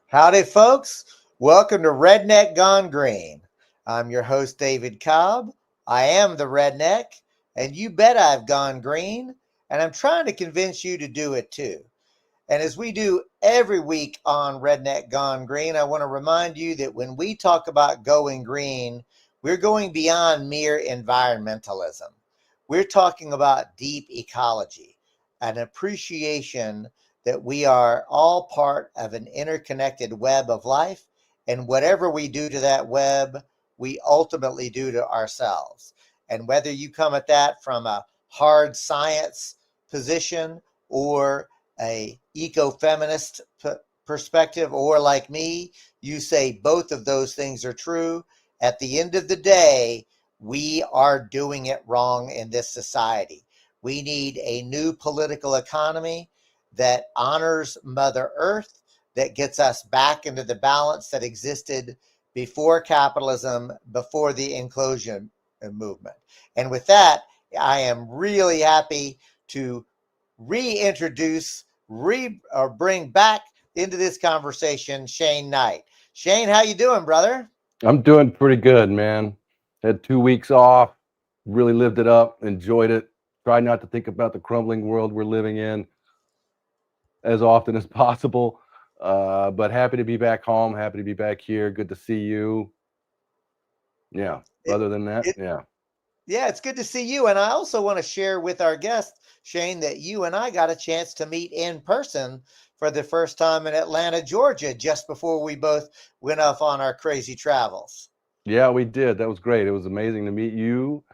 Howdy, folks. Welcome to Redneck Gone Green. I'm your host, David Cobb. I am the redneck, and you bet I've gone green, and I'm trying to convince you to do it too. And as we do every week on Redneck Gone Green, I want to remind you that when we talk about going green, we're going beyond mere environmentalism. We're talking about deep ecology, an appreciation that we are all part of an interconnected web of life. And whatever we do to that web, we ultimately do to ourselves. And whether you come at that from a hard science position or a eco-feminist perspective, or like me, you say both of those things are true, at the end of the day, we are doing it wrong in this society. We need a new political economy that honors Mother Earth, that gets us back into the balance that existed before capitalism, before the inclusion movement. And with that, I am really happy to reintroduce, or bring back into this conversation Shane Knight. Shane, how you doing, brother? I'm doing pretty good, man. Had 2 weeks off, really lived it up, enjoyed it. Tried not to think about the crumbling world we're living in as often as possible. But happy to be back home, happy to be back here. Good to see you. Yeah. Other than that, yeah. Yeah, it's good to see you. And I also want to share with our guest, Shane, that you and I got a chance to meet in person for the first time in Atlanta, Georgia, just before we both went off on our crazy travels. Yeah, we did. That was great. It was amazing to meet you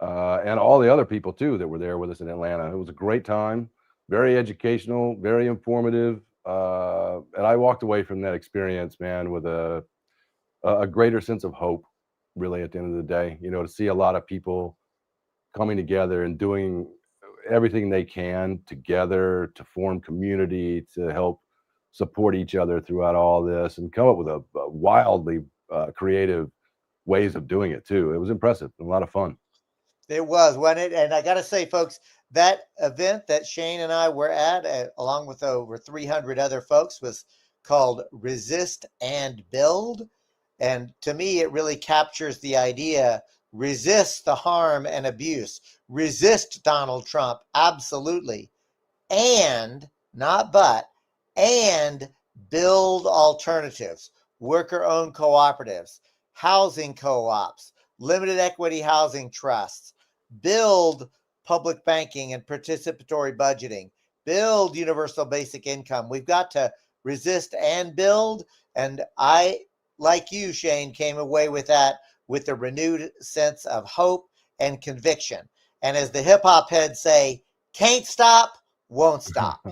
and all the other people, too, that were there with us in Atlanta. It was a great time, very educational, very informative. And I walked away from that experience, man, with a greater sense of hope, really, at the end of the day. You know, to see a lot of people coming together and doing everything they can together to form community, to help support each other throughout all this, and come up with a wildly creative ways of doing it too. It was impressive and a lot of fun. It was, wasn't it? And I got to say, folks, that event that Shane and I were at, along with over 300 other folks, was called Resist and Build. And to me, it really captures the idea: resist the harm and abuse, resist Donald Trump, absolutely. And, not but, and build alternatives, worker owned cooperatives, housing co ops, limited equity housing trusts, build public banking and participatory budgeting, build universal basic income. We've got to resist and build. And I, like you, Shane, came away with that with a renewed sense of hope and conviction. And as the hip hop heads say, can't stop, won't stop.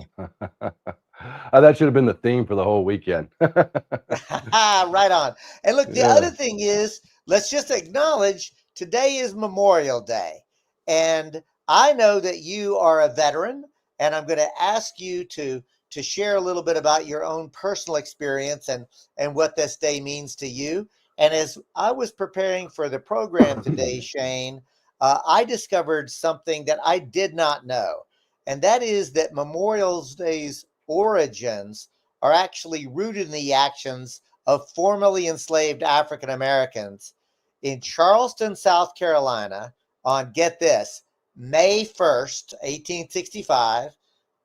That should have been the theme for the whole weekend. Right on. And look, the other thing is, let's just acknowledge today is Memorial Day. And I know that you are a veteran, and I'm going to ask you to share a little bit about your own personal experience and what this day means to you. And as I was preparing for the program today, Shane, I discovered something that I did not know. And that is that Memorial Day's origins are actually rooted in the actions of formerly enslaved African Americans in Charleston, South Carolina, on, get this, May 1st, 1865,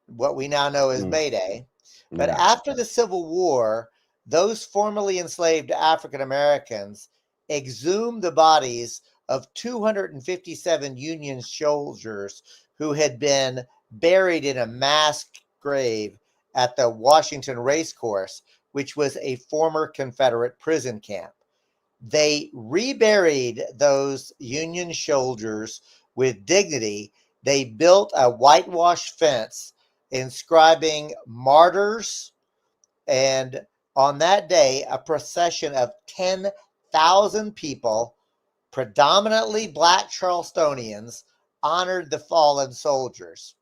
what we now know as May Day. But after the Civil War, those formerly enslaved African Americans exhumed the bodies of 257 Union soldiers who had been buried in a mass grave at the Washington Racecourse, which was a former Confederate prison camp. They reburied those Union soldiers with dignity. They built a whitewashed fence inscribing martyrs, and on that day, a procession of 10,000 people, predominantly Black Charlestonians, honored the fallen soldiers.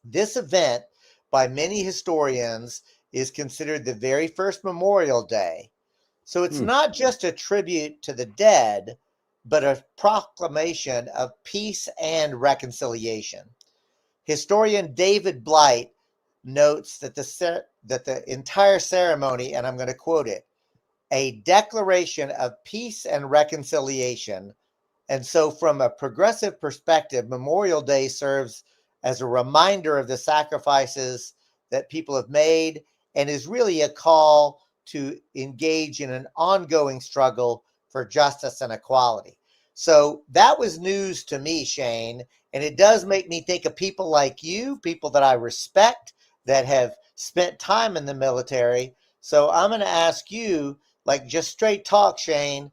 This event, by many historians, is considered the very first Memorial Day. So it's not just a tribute to the dead, but a proclamation of peace and reconciliation. Historian David Blight notes that the entire ceremony, and I'm going to quote it, a declaration of peace and reconciliation. And so, from a progressive perspective, Memorial Day serves as a reminder of the sacrifices that people have made and is really a call to engage in an ongoing struggle for justice and equality. So, that was news to me, Shane. And it does make me think of people like you, people that I respect that have spent time in the military. So, I'm going to ask you, like, just straight talk, Shane,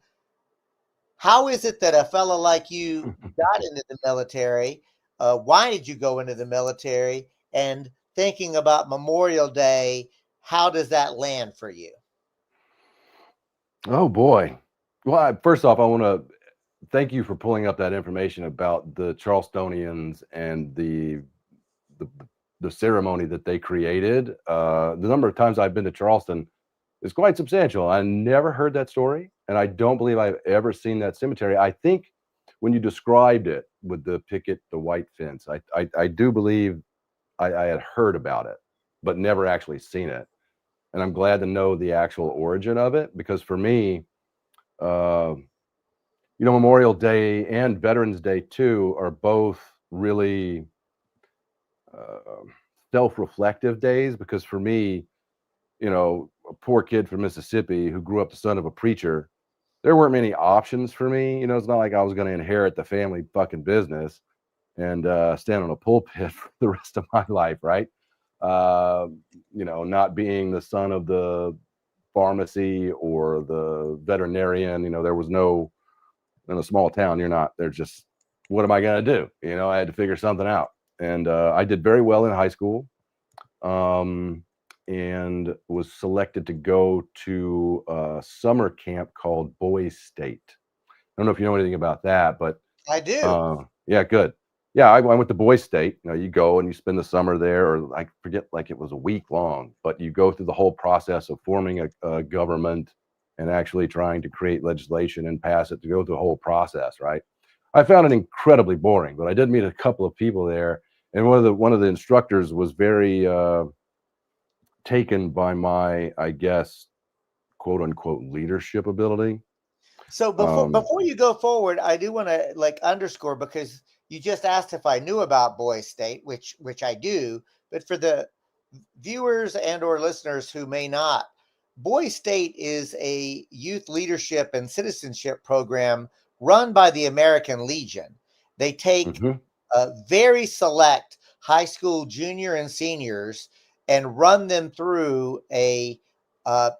how is it that a fellow like you got into the military? Why did you go into the military? And thinking about Memorial Day, how does that land for you? Oh boy. Well, first off, I want to thank you for pulling up that information about the Charlestonians and the, the ceremony that they created. The number of times I've been to Charleston is quite substantial. I never heard that story, and I don't believe I've ever seen that cemetery. I think when you described it with the picket, the white fence, I do believe I had heard about it, but never actually seen it. And I'm glad to know the actual origin of it, because for me, uh, Memorial Day and Veterans Day too are both really uh, self-reflective days. Because for me, a poor kid from Mississippi who grew up the son of a preacher, there weren't many options for me. It's not like I was going to inherit the family fucking business and stand on a pulpit for the rest of my life, right? Uh, not being the son of the pharmacy or the veterinarian, there was no, in a small town, there's just, what am I going to do? I had to figure something out. And I did very well in high school. And was selected to go to a summer camp called Boys State. I don't know if you know anything about that, but I do. yeah, good. Yeah, I went to Boys State. You go and you spend the summer there, or I forget, like it was a week long, but you go through the whole process of forming a government and actually trying to create legislation and pass it, to go through the whole process, right? I found it incredibly boring, but I did meet a couple of people there, and one of the instructors was very taken by my, I guess, quote unquote, leadership ability. So before you go forward, I do want to like underscore, because you just asked if I knew about Boys State, which I do, but for the viewers and or listeners who may not, Boys State is a youth leadership and citizenship program run by the American Legion. They take Mhm. very select high school junior and seniors and run them through a uh,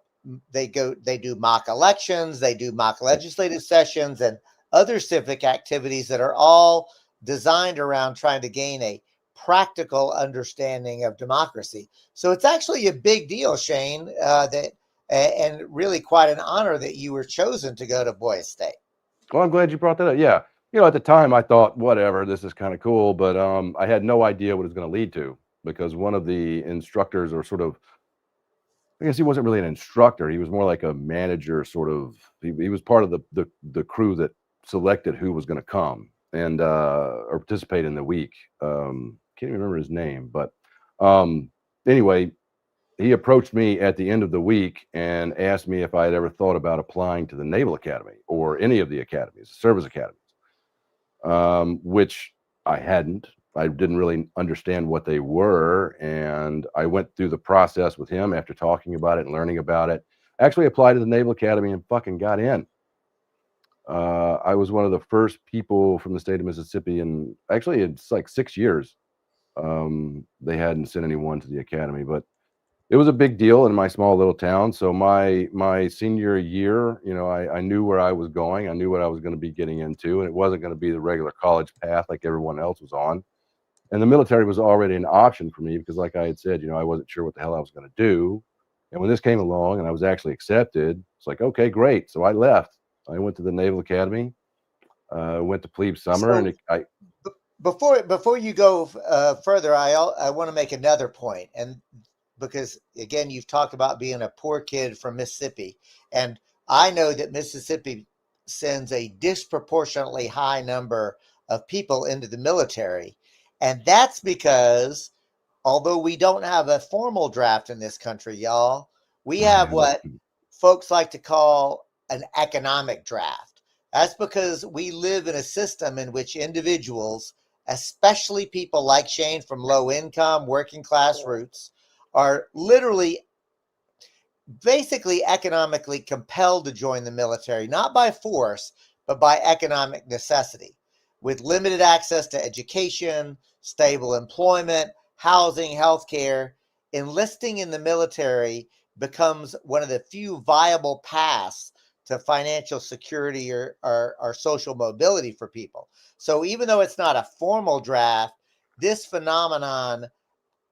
they do mock elections, they do mock legislative sessions and other civic activities that are all designed around trying to gain a practical understanding of democracy. So it's actually a big deal, Shane, and really quite an honor that you were chosen to go to Boys State. Well, I'm glad you brought that up. Yeah. At the time I thought, whatever, this is kind of cool, but I had no idea what it was going to lead to, because one of the instructors, or sort of, I guess he wasn't really an instructor. He was more like a manager, sort of. He was part of the crew that selected who was going to come and or participate in the week. Can't even remember his name, but anyway, he approached me at the end of the week and asked me if I had ever thought about applying to the Naval Academy or any of the academies, service academies, which I hadn't. I didn't really understand what they were. And I went through the process with him after talking about it and learning about it. Actually applied to the Naval Academy and fucking got in. I was one of the first people from the state of Mississippi, and actually it's like 6 years. They hadn't sent anyone to the academy, but it was a big deal in my small little town. So my senior year, I knew where I was going. I knew what I was going to be getting into, and it wasn't going to be the regular college path like everyone else was on. And the military was already an option for me, because, like I had said, I wasn't sure what the hell I was going to do. And when this came along and I was actually accepted, it's like, okay, great. So I left. I went to the Naval Academy, went to plebe summer, and So Before you go further, I want to make another point, and because again, you've talked about being a poor kid from Mississippi, and I know that Mississippi sends a disproportionately high number of people into the military, and that's because although we don't have a formal draft in this country, y'all, we have what folks like to call an economic draft. That's because we live in a system in which individuals, especially people like Shane from low income, working class roots, are literally basically economically compelled to join the military, not by force, but by economic necessity, with limited access to education, stable employment, housing, healthcare. Enlisting in the military becomes one of the few viable paths to financial security or social mobility for people. So even though it's not a formal draft, this phenomenon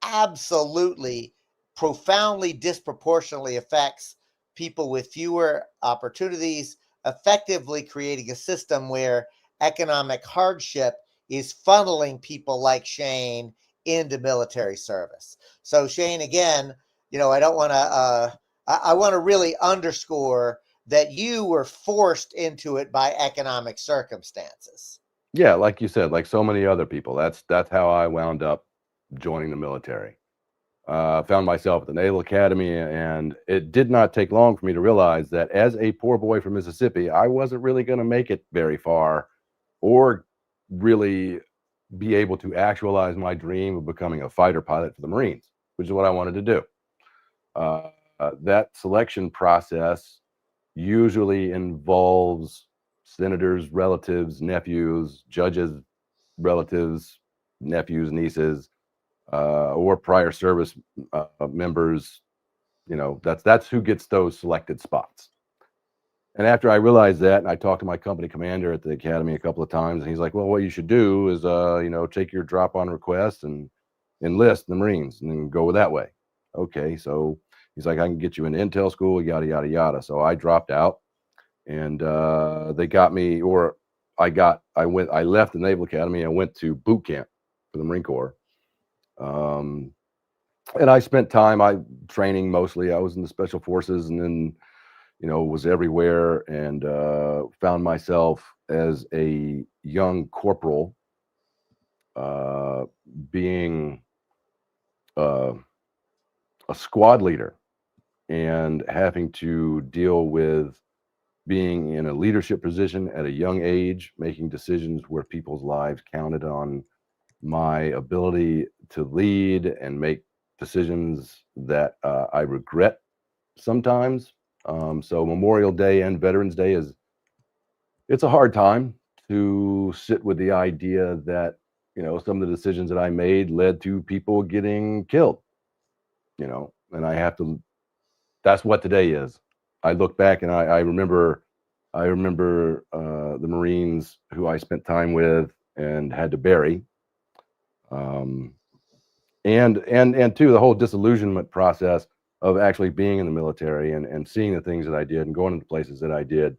absolutely profoundly disproportionately affects people with fewer opportunities, effectively creating a system where economic hardship is funneling people like Shane into military service. So Shane, again, I don't want to. I want to really underscore that you were forced into it by economic circumstances. Yeah, like you said, like so many other people, that's how I wound up joining the military. Found myself at the Naval Academy, and it did not take long for me to realize that as a poor boy from Mississippi, I wasn't really going to make it very far, or really be able to actualize my dream of becoming a fighter pilot for the Marines, which is what I wanted to do. That selection process usually involves senators, relatives, nephews, judges, relatives, nephews, nieces, or prior service members. That's who gets those selected spots. And after I realized that, and I talked to my company commander at the academy a couple of times, and he's like, "Well, what you should do is, take your drop-on request and enlist in the Marines, and then go that way." Okay, so he's like, "I can get you into intel school, yada yada yada." So I dropped out, and they got me, or I left the Naval Academy. I went to boot camp for the Marine Corps. Um, and I spent time training mostly. I was in the special forces, and then was everywhere, and found myself as a young corporal, uh, being uh, a squad leader and having to deal with being in a leadership position at a young age, making decisions where people's lives counted on my ability to lead and make decisions that I regret sometimes. So Memorial Day and Veterans Day it's a hard time to sit with the idea that, some of the decisions that I made led to people getting killed, and that's what today is. I look back and I remember the Marines who I spent time with and had to bury. Um, and two, the whole disillusionment process of actually being in the military and seeing the things that I did and going to the places that I did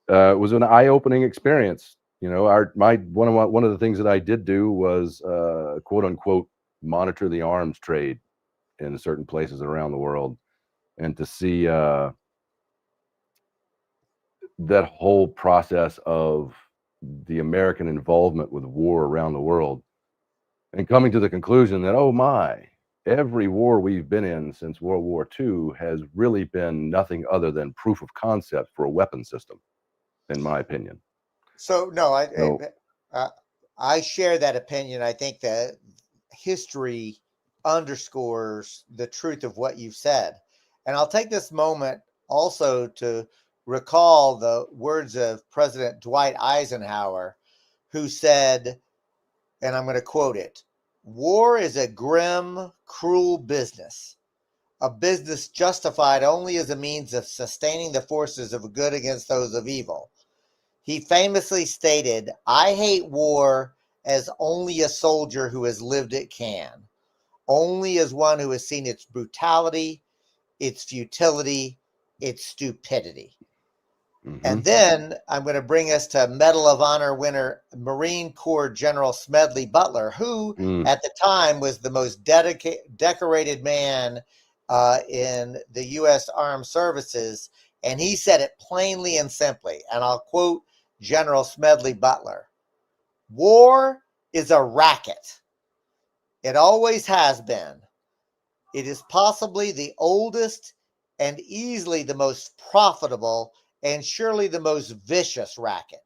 was an eye-opening experience. One of the things that I did do was quote unquote monitor the arms trade in certain places around the world, and to see that whole process of the American involvement with war around the world, and coming to the conclusion that, oh my, every war we've been in since World War II has really been nothing other than proof of concept for a weapon system, in my opinion. So no, So I share that opinion. I think that history underscores the truth of what you've said, and I'll take this moment also to recall the words of President Dwight Eisenhower, who said, and I'm going to quote it: "War is a grim, cruel business. A business justified only as a means of sustaining the forces of good against those of evil." He famously stated, "I hate war as only a soldier who has lived it can, only as one who has seen its brutality, its futility, its stupidity." And then I'm going to bring us to Medal of Honor winner Marine Corps General Smedley Butler, who at the time was the most decorated man in the U.S. Armed Services. And he said it plainly and simply, and I'll quote General Smedley Butler: "War is a racket. It always has been. It is possibly the oldest and easily the most profitable and surely the most vicious racket.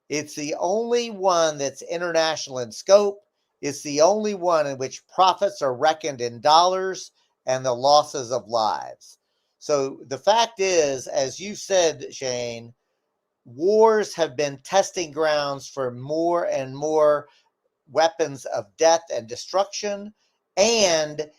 It's the only one that's international in scope. It's the only one in which profits are reckoned in dollars and the losses of lives." So the fact is, as you said, Shane, wars have been testing grounds for more and more weapons of death and destruction, and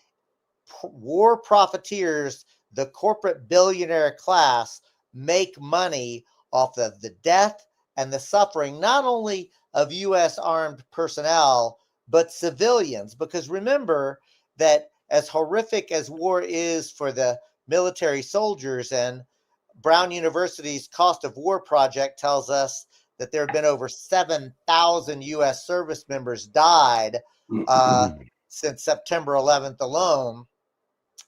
war profiteers, the corporate billionaire class, make money off of the death and the suffering, not only of U.S. armed personnel, but civilians. Because remember that as horrific as war is for the military soldiers, and Brown University's Cost of War project tells us that there have been over 7,000 U.S. service members died since September 11th alone.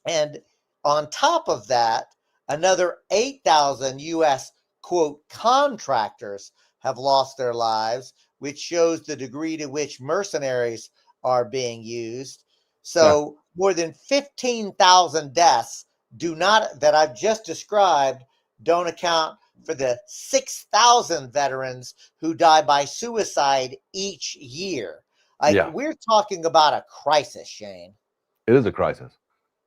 And on top of that, another 8,000 U.S. quote contractors have lost their lives, which shows the degree to which mercenaries are being used. So more than 15,000 deaths that I've just described don't account for the 6,000 veterans who die by suicide each year. We're talking about a crisis, Shane. It is a crisis.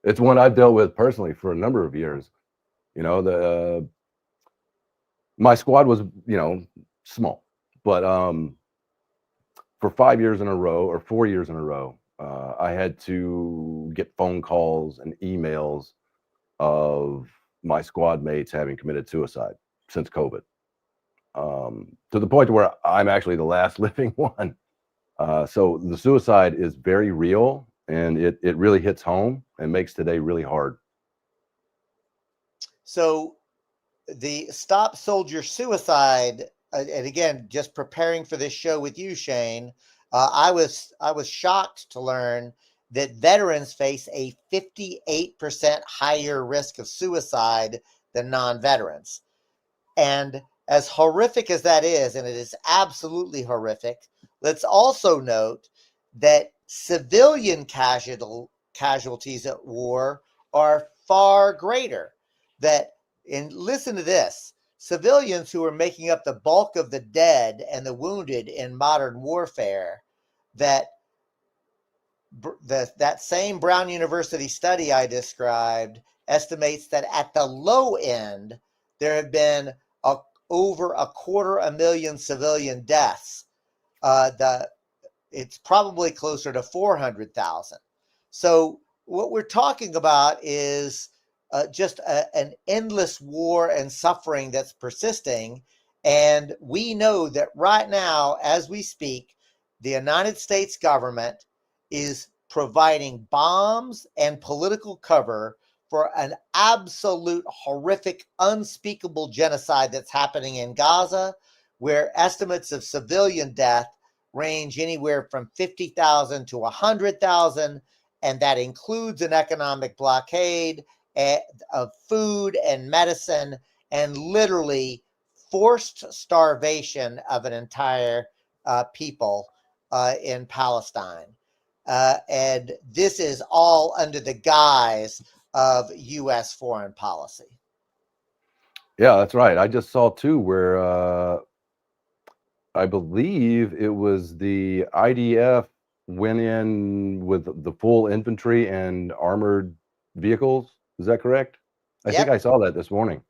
It's one I've dealt with personally for a number of years. You know, my squad was, small, but for 5 years in a row or 4 years in a row, I had to get phone calls and emails of my squad mates having committed suicide since COVID, to the point where I'm actually the last living one. So the suicide is very real, and it really hits home and makes today really hard. So the Stop Soldier Suicide, and again, just preparing for this show with you, Shane, I was shocked to learn that veterans face a 58% higher risk of suicide than non-veterans. And as horrific as that is, and it is absolutely horrific, let's also note that civilian casualties at war are far greater. And listen to this: civilians who are making up the bulk of the dead and the wounded in modern warfare, that same Brown University study I described estimates that at the low end, there have been over 250,000 civilian deaths. It's probably closer to 400,000. So what we're talking about is just an endless war and suffering that's persisting. And we know that right now, as we speak, the United States government is providing bombs and political cover for an absolute horrific, unspeakable genocide that's happening in Gaza, where estimates of civilian death range anywhere from 50,000 to 100,000, and that includes an economic blockade of food and medicine, and literally forced starvation of an entire people in Palestine. And this is all under the guise of U.S. foreign policy. Yeah, that's right. I just saw too where I believe it was the IDF went in with the full infantry and armored vehicles. Is that correct? I think I saw that this morning.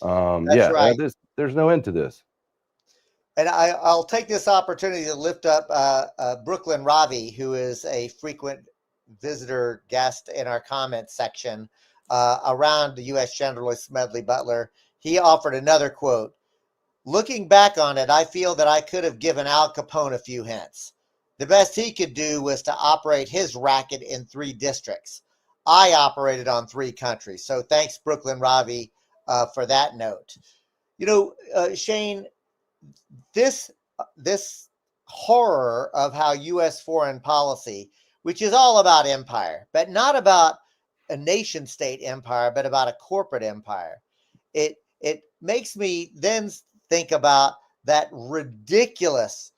That's right. There's no end to this. And I'll take this opportunity to lift up Brooklyn Ravi, who is a frequent visitor guest in our comments section around the U.S. General Smedley Butler. He offered another quote: "Looking back on it, I feel that I could have given Al Capone a few hints. The best he could do was to operate his racket in 3 districts. I operated on 3 countries." So thanks, Brooklyn Ravi, for that note. Shane, this this horror of how U.S. foreign policy, which is all about empire, but not about a nation state empire, but about a corporate empire. It makes me then think about that ridiculous,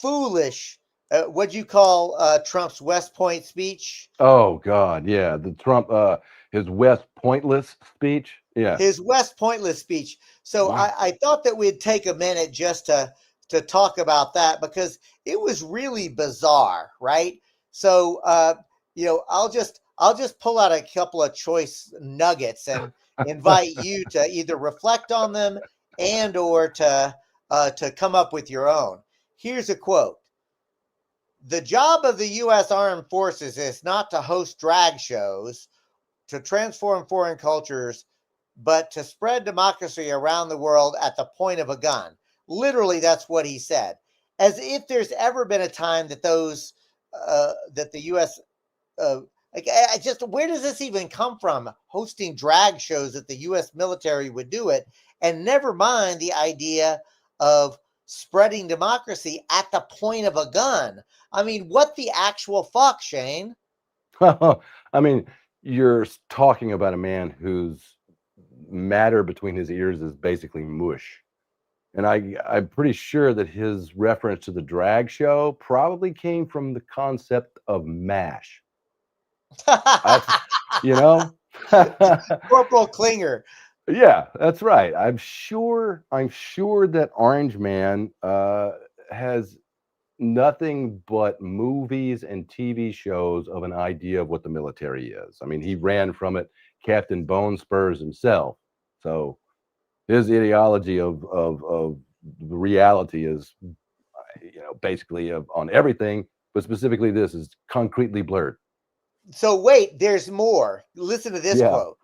foolish, what you call Trump's West Point speech. Oh God, yeah, the Trump, his West Pointless speech. Yeah. His West Pointless speech. So Wow. I thought that we'd take a minute just to talk about that because it was really bizarre, right? So I'll just pull out a couple of choice nuggets and invite you to either reflect on them and or to come up with your own. Here's a quote. The job of the U.S. Armed Forces is not to host drag shows, to transform foreign cultures, but to spread democracy around the world at the point of a gun. Literally, that's what he said. As if there's ever been a time that that the U.S. Like, I just, where does this even come from? Hosting drag shows that the U.S. military would do it, and never mind the idea of spreading democracy at the point of a gun. I mean, what the actual fuck, Shane? I mean, you're talking about a man whose matter between his ears is basically mush. And I'm pretty sure that his reference to the drag show probably came from the concept of MASH. You know? Corporal Klinger. Yeah, that's right. I'm sure that Orange Man has nothing but movies and TV shows of an idea of what the military is. I mean, he ran from it, Captain Bone Spurs himself. So his ideology of the reality is, basically on everything, but specifically this is concretely blurred. So wait, there's more. Listen to this Yeah. quote.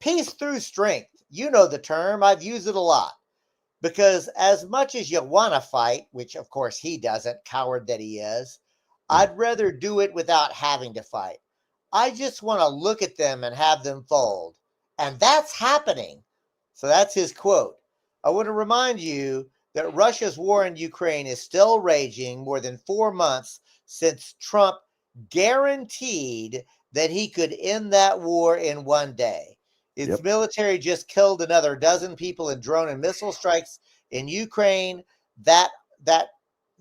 Peace through strength. You know the term. I've used it a lot. Because as much as you want to fight, which of course he doesn't, coward that he is, I'd rather do it without having to fight. I just want to look at them and have them fold. And that's happening. So that's his quote. I want to remind you that Russia's war in Ukraine is still raging more than 4 months since Trump guaranteed that he could end that war in one day. Its Yep. military just killed another dozen people in drone and missile strikes in Ukraine. That that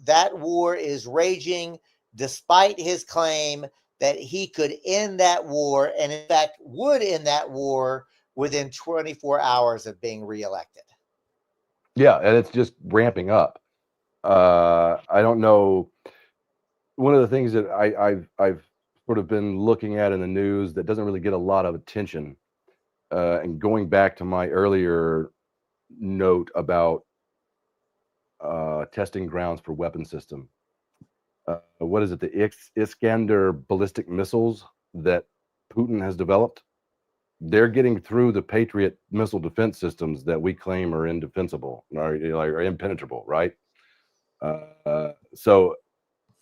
that war is raging despite his claim that he could end that war and in fact would end that war within 24 hours of being reelected. Yeah, and it's just ramping up. I don't know. One of the things that I've sort of been looking at in the news that doesn't really get a lot of attention, and going back to my earlier note about testing grounds for weapon system. What is it? The Iskander ballistic missiles that Putin has developed. They're getting through the Patriot missile defense systems that we claim are indefensible, are impenetrable, right? So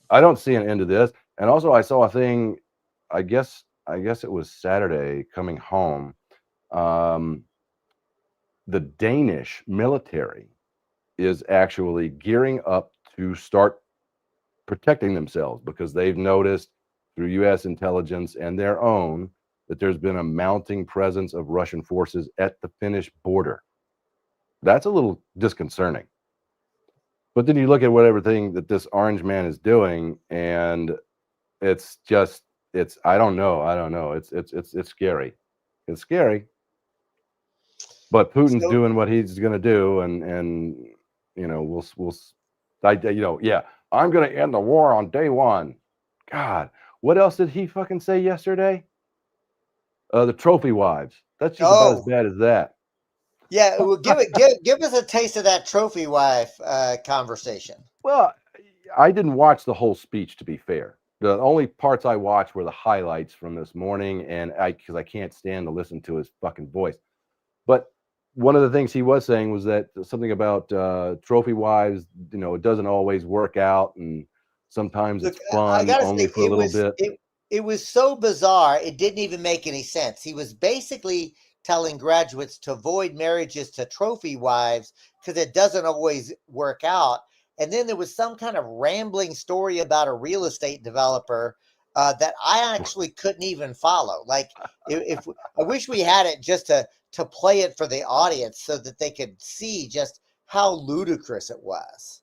I don't see an end to this. And also, I saw a thing. I guess it was Saturday coming home. The Danish military is actually gearing up to start protecting themselves because they've noticed through U.S. intelligence and their own that there's been a mounting presence of Russian forces at the Finnish border. That's a little disconcerting. But then you look at what everything that this Orange Man is doing, and it's I don't know. It's scary. It's scary. But Putin's So doing what he's going to do, and yeah, I'm going to end the war on day one. God, what else did he fucking say yesterday? The trophy wives. That's just about as oh bad as that. yeah, well, give us a taste of that trophy wife conversation. Well, I didn't watch the whole speech, to be fair. The only parts I watched were the highlights from this morning, and because I can't stand to listen to his fucking voice. But one of the things he was saying was that something about trophy wives, it doesn't always work out, and sometimes Look, it's I fun gotta only say, for a little bit. it was so bizarre, it didn't even make any sense. He was basically telling graduates to avoid marriages to trophy wives because it doesn't always work out. And then there was some kind of rambling story about a real estate developer that I actually couldn't even follow. Like, if I wish we had it just to play it for the audience so that they could see just how ludicrous it was.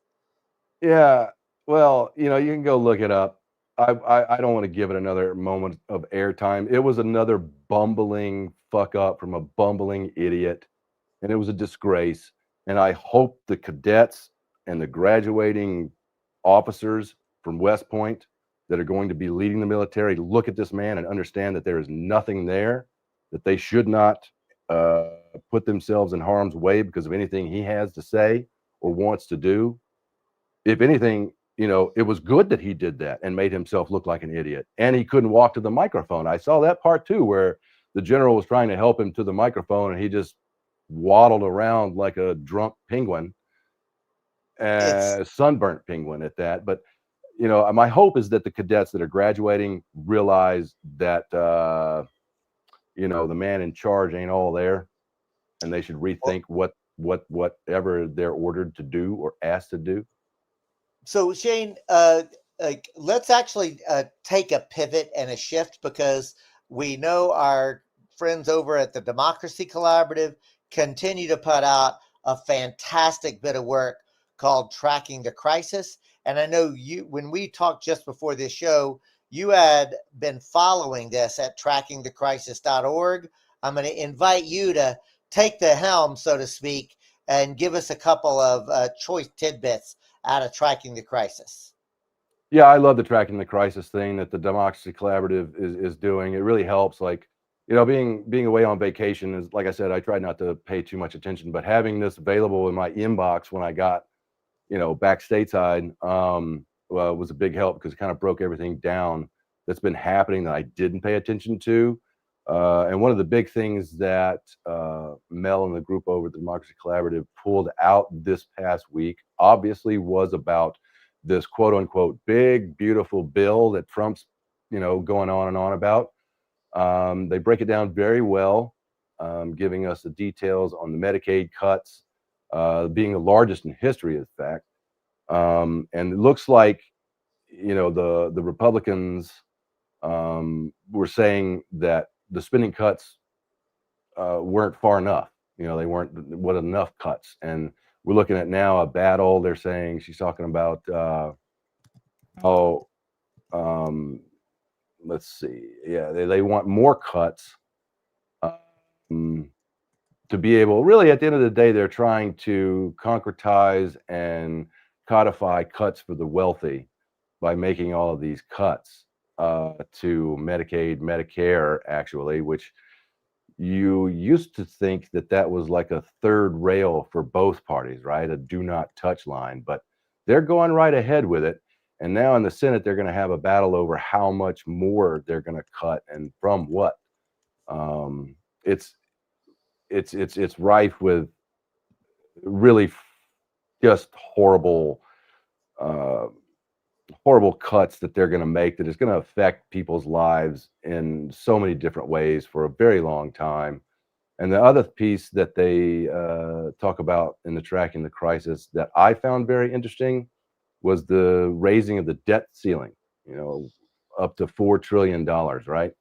Yeah. Well, you know, you can go look it up. I don't want to give it another moment of airtime. It was another bumbling fuck up from a bumbling idiot, and it was a disgrace. And I hope the cadets and the graduating officers from West Point that are going to be leading the military look at this man and understand that there is nothing there, that they should not uh, put themselves in harm's way because of anything he has to say or wants to do. If anything, you know, it was good that he did that and made himself look like an idiot. And he couldn't walk to the microphone. I saw that part too, where the general was trying to help him to the microphone and he just waddled around like a drunk penguin, It's sunburnt penguin at that. But you know, my hope is that the cadets that are graduating realize that you know, the man in charge ain't all there, and they should rethink whatever they're ordered to do or asked to do. So Shane, like, let's actually take a pivot and a shift because we know our friends over at the Democracy Collaborative continue to put out a fantastic bit of work called Tracking the Crisis. And I know you, when we talked just before this show, you had been following this at trackingthecrisis.org. I'm going to invite you to take the helm, so to speak, and give us a couple of choice tidbits out of Tracking the Crisis. Yeah, I love the Tracking the Crisis thing that the Democracy Collaborative is doing. It really helps. Like, you know, being away on vacation is, like I said, I tried not to pay too much attention, but having this available in my inbox when I got, you know, back stateside, well, was a big help because it kind of broke everything down that's been happening that I didn't pay attention to. And one of the big things that Mel and the group over at the Democracy Collaborative pulled out this past week, obviously, was about this quote unquote big, beautiful bill that Trump's, you know, going on and on about. They break it down very well, giving us the details on the Medicaid cuts, being the largest in history, in fact. And it looks like, you know, the Republicans were saying that the spending cuts weren't far enough. You know, they weren't what enough cuts. And we're looking at now a battle. They're saying she's talking about oh, um, let's see, yeah, they want more cuts um, to be able. Really, at the end of the day, they're trying to concretize and codify cuts for the wealthy by making all of these cuts to Medicaid, Medicare, actually, which you used to think that that was like a third rail for both parties, right? A do not touch line, but they're going right ahead with it. And now in the Senate, they're going to have a battle over how much more they're going to cut and from what. Um, it's it's rife with really just horrible uh, horrible cuts that they're going to make that is going to affect people's lives in so many different ways for a very long time. And the other piece that they talk about in the Tracking the Crisis that I found very interesting was the raising of the debt ceiling, you know, up to $4 trillion, right?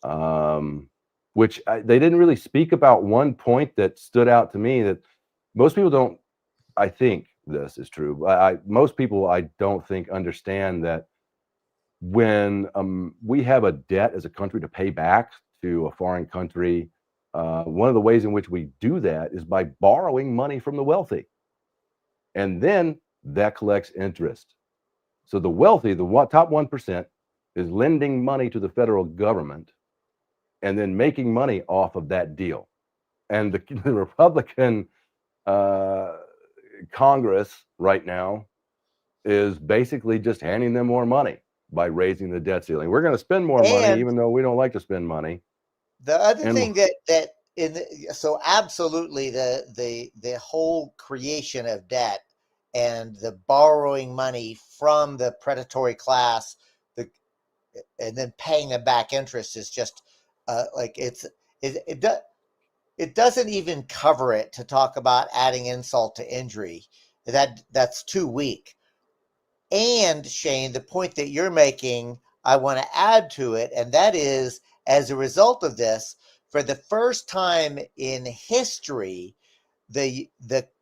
Um, which they didn't really speak about. One point that stood out to me that most people don't, I think this is true, but most people I don't think understand that when we have a debt as a country to pay back to a foreign country, one of the ways in which we do that is by borrowing money from the wealthy. And then that collects interest. So the wealthy, the top 1%, is lending money to the federal government and then making money off of that deal. And the Republican uh, Congress right now is basically just handing them more money by raising the debt ceiling. We're going to spend more money, And even though we don't like to spend money. the other And thing that in so absolutely the whole creation of debt and the borrowing money from the predatory class, the and then paying them back interest is just like it does. it doesn't even cover it to talk about adding insult to injury. That's too weak. And Shane, the point that you're making, I want to add to it, and that is, as a result of this, for the first time in history, the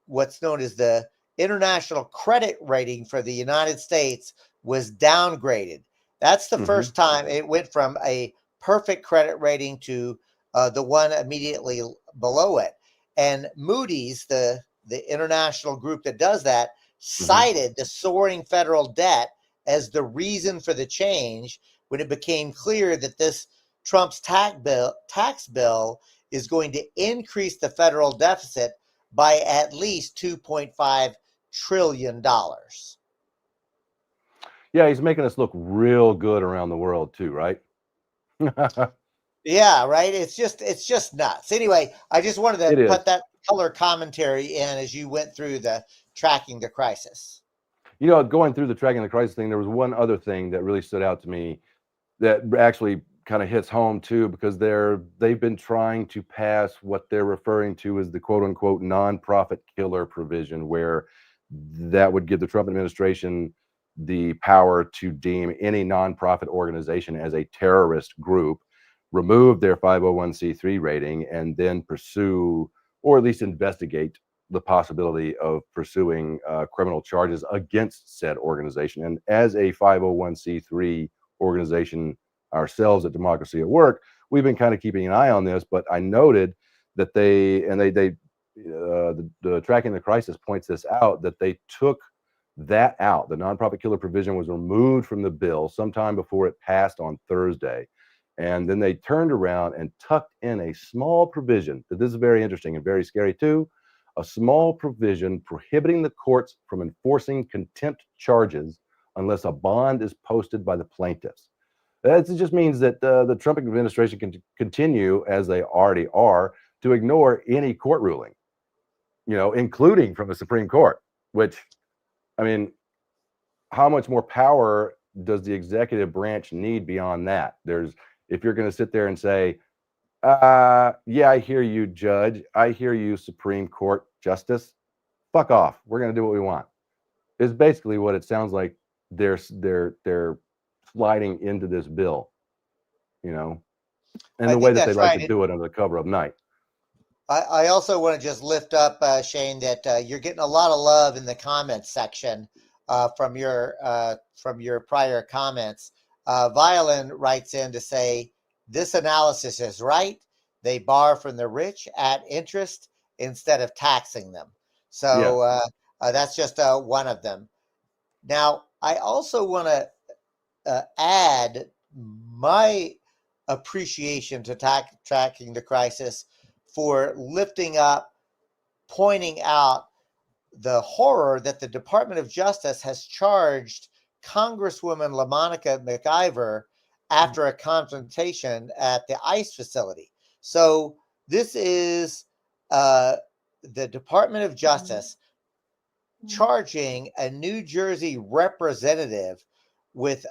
what's known as the international credit rating for the United States was downgraded. That's the Hmm. first time it went from a perfect credit rating to the one immediately below it. And Moody's, the international group that does that, Hmm. cited the soaring federal debt as the reason for the change when it became clear that this Trump's tax bill is going to increase the federal deficit by at least $2.5 trillion. Yeah, he's making us look real good around the world too, right? It Yeah, right. It's just nuts. Anyway, I just wanted to is. put that color commentary in as you went through the tracking the crisis. Going through the tracking the crisis thing, there was one other thing that really stood out to me that actually kind of hits home too, because they've been trying to pass what they're referring to as the quote unquote nonprofit killer provision, where that would give the Trump administration the power to deem any nonprofit organization as a terrorist group, remove their 501c3 rating, and then pursue, or at least investigate, the possibility of pursuing criminal charges against said organization. And as a 501c3 organization ourselves at Democracy at Work, we've been kind of keeping an eye on this. But I noted that the tracking the crisis points this out, that they took that out. The nonprofit killer provision was removed from the bill sometime before it passed on Thursday. And then they turned around and tucked in a small provision that, this is very interesting and very scary too, a small provision prohibiting the courts from enforcing contempt charges unless a bond is posted by the plaintiffs. That just means that the Trump administration can continue, as they already are, to ignore any court ruling, including from the Supreme Court, which, I mean, how much more power does the executive branch need beyond that? If you're going to sit there and say, yeah, I hear you, judge, I hear you, Supreme Court justice, fuck off. We're going to do what we want. Is basically what it sounds like they're sliding into this bill, you know, and I the way think that they that's like to right. do it under the cover of night. I also want to just lift up, Shane, that you're getting a lot of love in the comments section from your prior comments. Violin writes in to say this analysis is right. They borrow from the rich at interest instead of taxing them. Yeah. So that's just one of them. Now, I also want to add my appreciation to tracking the crisis for lifting up, pointing out the horror that the Department of Justice has charged Congresswoman LaMonica McIver after a confrontation at the ICE facility. So this is uh, the Department of Justice charging a New Jersey representative with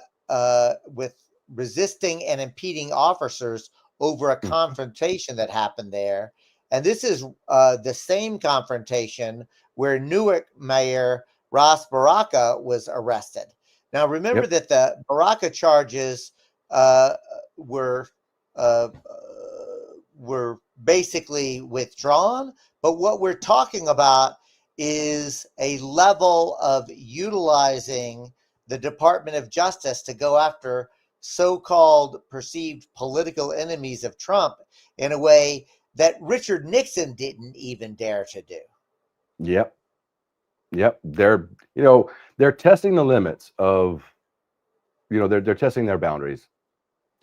with resisting and impeding officers over a Mhm. confrontation that happened there. And this is the same confrontation where Newark Mayor Ross Baraka was arrested. Now, remember Yep. that the Baraka charges uh, were uh, were basically withdrawn, but what we're talking about is a level of utilizing the Department of Justice to go after so-called perceived political enemies of Trump in a way that Richard Nixon didn't even dare to do. Yep. Yep. They're testing the limits of, they're testing their boundaries,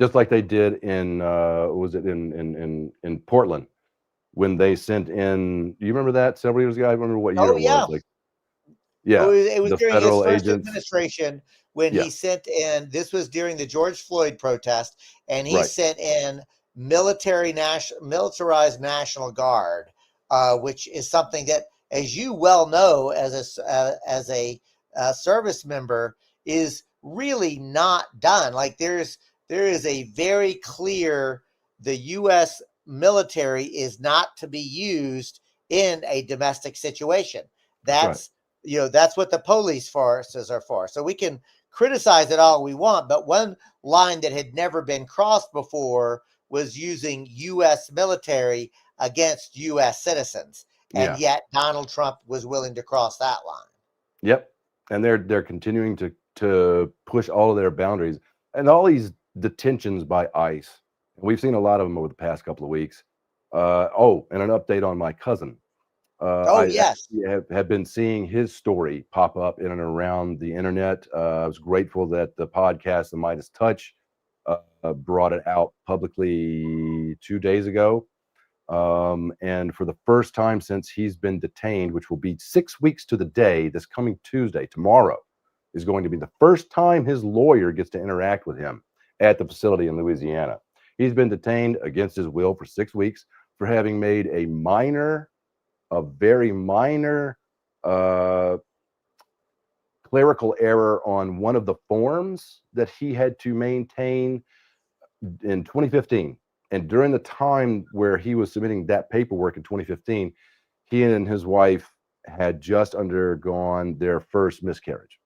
just like they did in was it in Portland, when they sent in, you remember that several years ago? I remember what year Oh it yeah, was. Like, yeah, it was the during his federal first agents. administration when Yeah, he sent in. This was during the George Floyd protest, and he right. sent in militarized National Guard, which is something that, as you well know, as a service member, is really not done. Like there is a very clear, the U.S. military is not to be used in a domestic situation. That's right. That's what the police forces are for. So we can criticize it all we want, but one line that had never been crossed before was using U.S. military against U.S. citizens, and Yeah. yet Donald Trump was willing to cross that line. Yep. And they're continuing to push all of their boundaries and all these detentions by ICE. We've seen a lot of them over the past couple of weeks. And an update on my cousin. Oh, I yes. actually have been seeing his story pop up in and around the internet. I was grateful that the podcast, The Midas Touch, brought it out publicly 2 days ago. And for the first time since he's been detained, which will be 6 weeks to the day, this coming Tuesday, tomorrow, is going to be the first time his lawyer gets to interact with him at the facility in Louisiana. He's been detained against his will for 6 weeks for having made a very minor clerical error on one of the forms that he had to maintain in 2015. And during the time where he was submitting that paperwork in 2015, he and his wife had just undergone their first miscarriage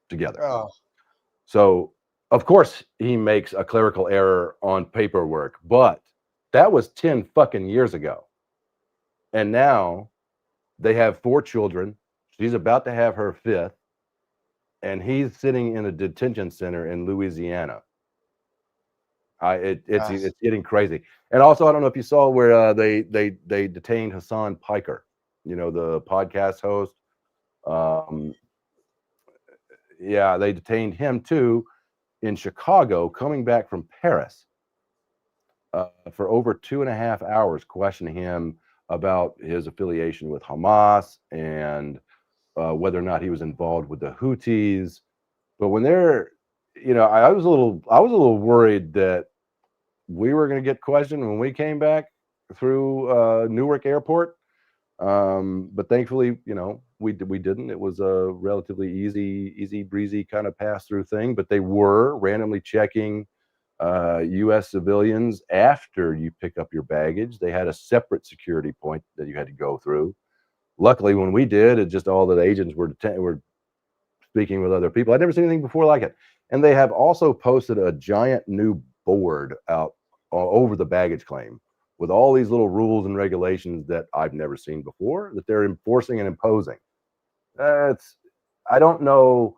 together. Oh. So, of course, he makes a clerical error on paperwork, but that was 10 fucking years ago. And now they have 4 children. She's about to have her 5th, and he's sitting in a detention center in Louisiana. It's getting crazy. And also, I don't know if you saw where they detained Hassan Piker, the podcast host. Yeah, they detained him too in Chicago, coming back from Paris, for over 2.5 hours, questioning him about his affiliation with Hamas and whether or not he was involved with the Houthis. But when I was a little worried that we were going to get questioned when we came back through Newark Airport. But thankfully, we didn't. It was a relatively easy breezy kind of pass through thing. But they were randomly checking U.S. civilians after you pick up your baggage. They had a separate security point that you had to go through. Luckily, when we did, it just all the agents were speaking with other people. I'd never seen anything before like it. And they have also posted a giant new board out over the baggage claim with all these little rules and regulations that I've never seen before that they're enforcing and imposing. I don't know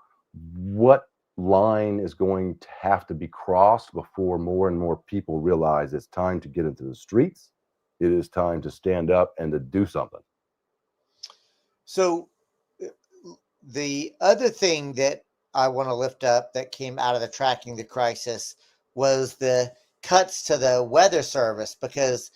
what line is going to have to be crossed before more and more people realize it's time to get into the streets. It is time to stand up and to do something. So the other thing that I want to lift up that came out of the Tracking the Crisis was the cuts to the weather service, because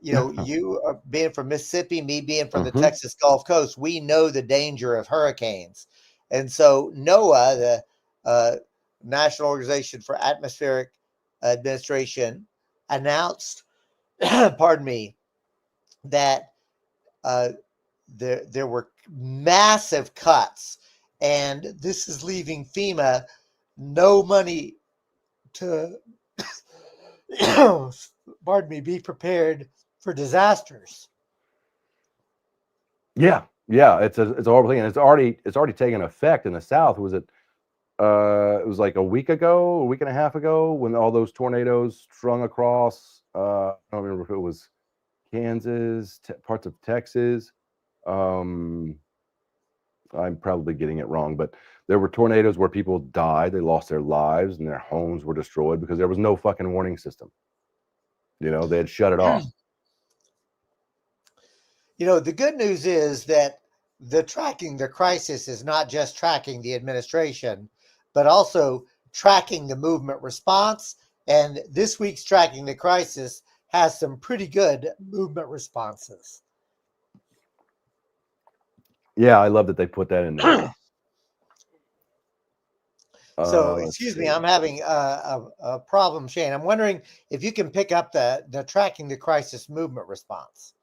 you being from Mississippi, me being from the Texas Gulf Coast, we know the danger of hurricanes. And so NOAA, the National Organization for Atmospheric Administration, announced, pardon me, that there were massive cuts, and this is leaving FEMA no money to pardon me, be prepared for disasters. Yeah, it's a horrible thing, and it's already taken effect in the South. It was like a week and a half ago, when all those tornadoes strung across. I don't remember if it was Kansas, parts of Texas. I'm probably getting it wrong, but there were tornadoes where people died. They lost their lives and their homes were destroyed because there was no fucking warning system. They had shut it off. The good news is that the Tracking the Crisis is not just tracking the administration, but also tracking the movement response. And this week's Tracking the Crisis has some pretty good movement responses. Yeah, I love that they put that in there. So, excuse me, I'm having a problem, Shane. I'm wondering if you can pick up the Tracking the Crisis movement response.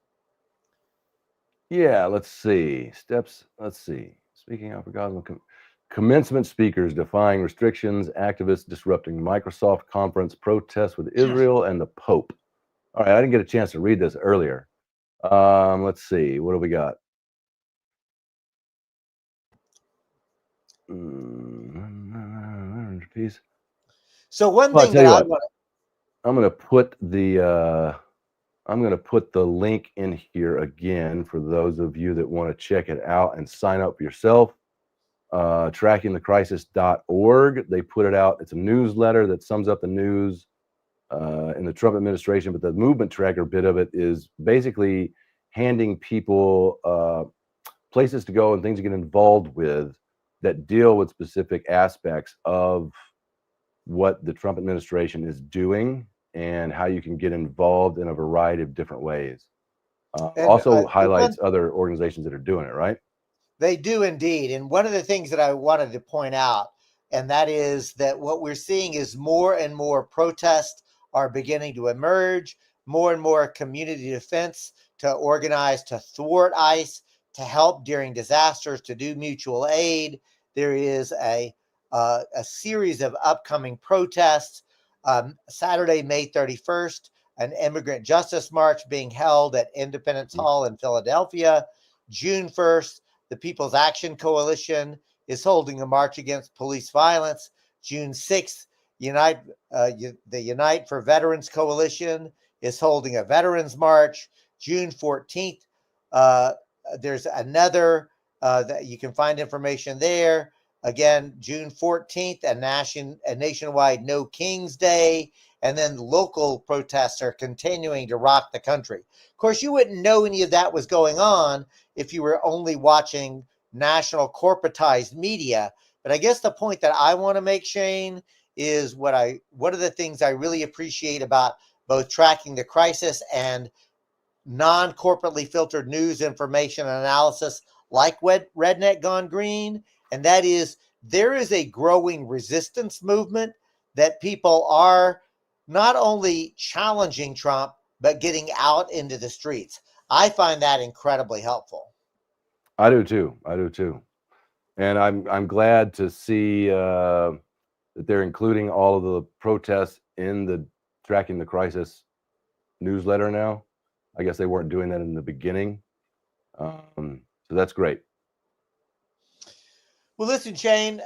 Yeah, let's see. Steps. Let's see. Speaking of commencement speakers defying restrictions, activists disrupting Microsoft conference, protests with Israel and the Pope. All right, I didn't get a chance to read this earlier. Let's see. What do we got? Piece. So one Well, I'll thing tell that you I what. want I'm going to put the link in here again for those of you that want to check it out and sign up for yourself. Trackingthecrisis.org. They put it out. It's a newsletter that sums up the news in the Trump administration, but the movement tracker bit of it is basically handing people places to go and things to get involved with that deal with specific aspects of what the Trump administration is doing and how you can get involved in a variety of different ways. and Also the one highlights other organizations that are doing it, right? They do indeed. And one of the things that I wanted to point out, and that is that what we're seeing is more and more protests are beginning to emerge, more and more community defense to organize to thwart ICE, to help during disasters, to do mutual aid. There is a series of upcoming protests. Saturday, May 31st, an immigrant justice march being held at Independence Hall in Philadelphia. June 1st, the People's Action Coalition is holding a march against police violence. June 6th, the Unite for Veterans Coalition is holding a veterans march. June 14th, there's another that you can find information there. Again, June 14th, a nationwide No Kings Day. And then local protests are continuing to rock the country. Of course, you wouldn't know any of that was going on if you were only watching national corporatized media. But I guess the point that I want to make, Shane, is one of the things I really appreciate about both Tracking the Crisis and non-corporately filtered news information and analysis like Redneck Gone Green, and that is there is a growing resistance movement that people are not only challenging Trump, but getting out into the streets. I find that incredibly helpful. I do too. I do too. And I'm glad to see that they're including all of the protests in the Tracking the Crisis newsletter now. I guess they weren't doing that in the beginning. So that's great. Well, listen, Shane,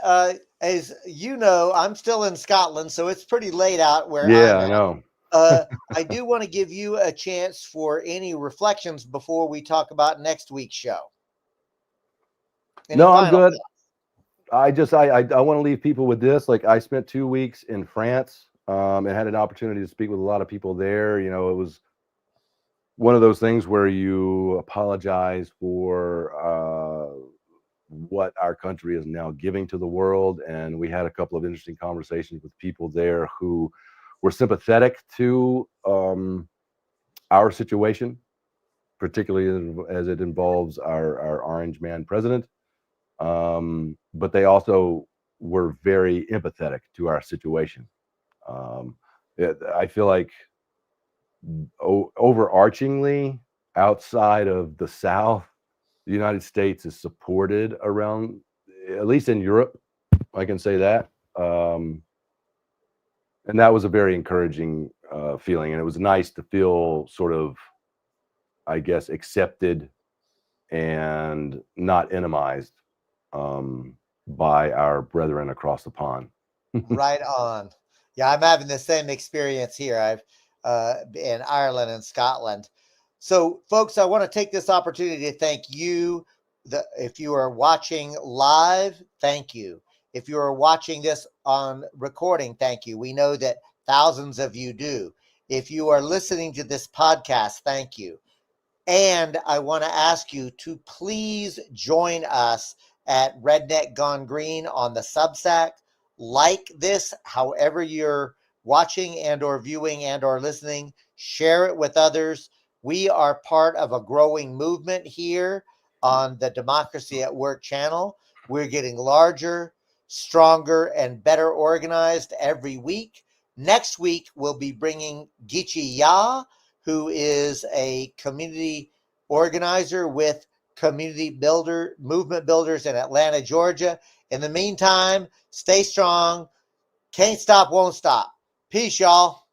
as you know, I'm still in Scotland, so it's pretty late out where Yeah, I'm I at. know. I do want to give you a chance for any reflections before we talk about next week's show. Any No, I'm final good. thoughts? I want to leave people with this. Like, I spent 2 weeks in France and had an opportunity to speak with a lot of people there. You know, it was one of those things where you apologize for what our country is now giving to the world. And we had a couple of interesting conversations with people there who were sympathetic to our situation, particularly as it involves our orange man president. But they also were very empathetic to our situation. Um, I feel like overarchingly, outside of the South, the United States is supported around, at least in Europe, I can say that. And that was a very encouraging feeling. And it was nice to feel sort of, I guess, accepted and not enemized by our brethren across the pond. Right on. Yeah, I'm having the same experience here. I've in Ireland and Scotland. So, folks, I want to take this opportunity to thank you. If you are watching live, thank you. If you are watching this on recording, thank you. We know that thousands of you do. If you are listening to this podcast, thank you. And I want to ask you to please join us at Redneck Gone Green on the Substack. Like this, however you're watching and or viewing and or listening, share it with others. We are part of a growing movement here on the Democracy at Work channel. We're getting larger, stronger, and better organized every week. Next week, we'll be bringing Gichi Ya, who is a community organizer with movement builders in Atlanta, Georgia. In the meantime, stay strong. Can't stop, won't stop. Peace, y'all.